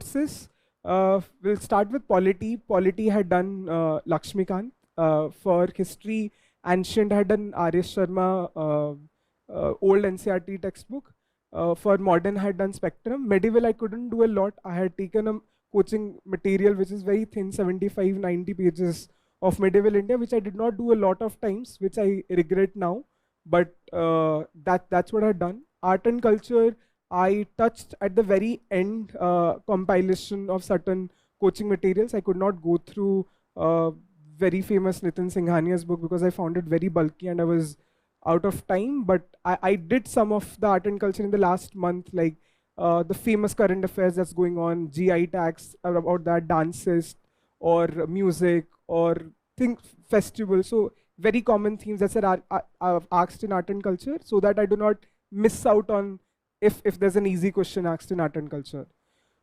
courses. We'll start with polity. Polity had done Lakshmikant. For history, ancient had done R.S. Sharma, old NCRT textbook. For modern had done Spectrum. Medieval I couldn't do a lot. I had taken a coaching material which is very thin, 75, 90 pages of medieval India, which I did not do a lot of times, which I regret now. But that's what I've done. Art and culture, I touched at the very end compilation of certain coaching materials. I could not go through very famous Nitin Singhania's book because I found it very bulky and I was out of time. But I did some of the art and culture in the last month, like the famous current affairs that's going on, GI tax, about that, dances, or music, or festivals. So very common themes that I've asked in art and culture, so that I do not miss out on if there's an easy question asked in art and culture.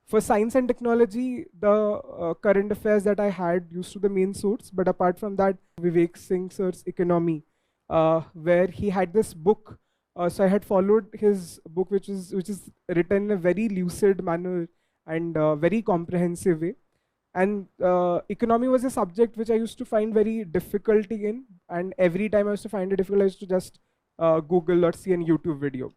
For science and technology, the current affairs that I had used to the main source, but apart from that, Vivek Singh sir's economy, where he had this book. So I had followed his book, which is written in a very lucid manner and very comprehensive way. And economy was a subject which I used to find very difficulty in, and every time I used to find it difficult, I used to just Google or see a YouTube video.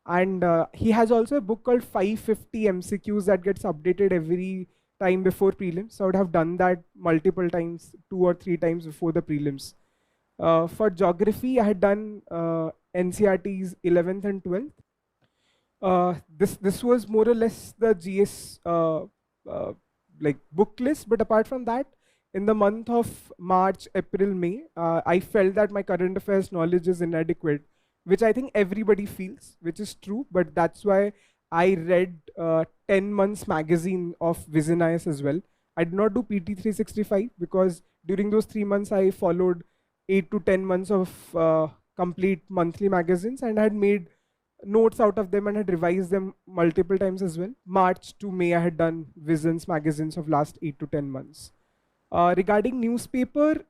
And he has also a book called 550 MCQs that gets updated every time before prelims. So I would have done that multiple times, 2 or 3 times before the prelims. For geography, I had done NCRT's 11th and 12th. This was more or less the GS like book list, but apart from that, in the month of March, April, May, I felt that my current affairs knowledge is inadequate, which I think everybody feels, which is true, but that's why I read 10 months magazine of Vision IAS as well. I did not do PT 365 because during those 3 months I followed 8 to 10 months of complete monthly magazines and had made notes out of them and had revised them multiple times as well. March to May, I had done Visions magazines of last 8 to 10 months. Regarding newspaper,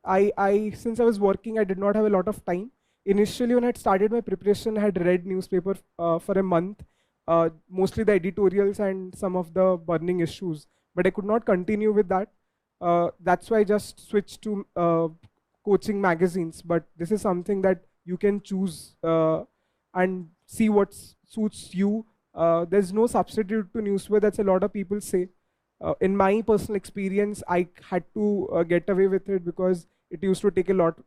since I was working, I did not have a lot of time. Initially, when I had started my preparation, I had read newspaper for a month, mostly the editorials and some of the burning issues, but I could not continue with that. That's why I just switched to coaching magazines, but this is something that you can choose and see what suits you. There's no substitute to newspaper, that's a lot of people say. In my personal experience, I had to get away with it because it used to take a lot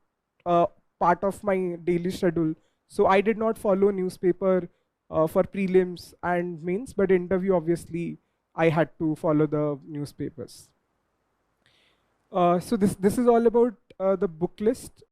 part of my daily schedule. So I did not follow newspaper for prelims and mains, but interview, obviously, I had to follow the newspapers. So this is all about the book list.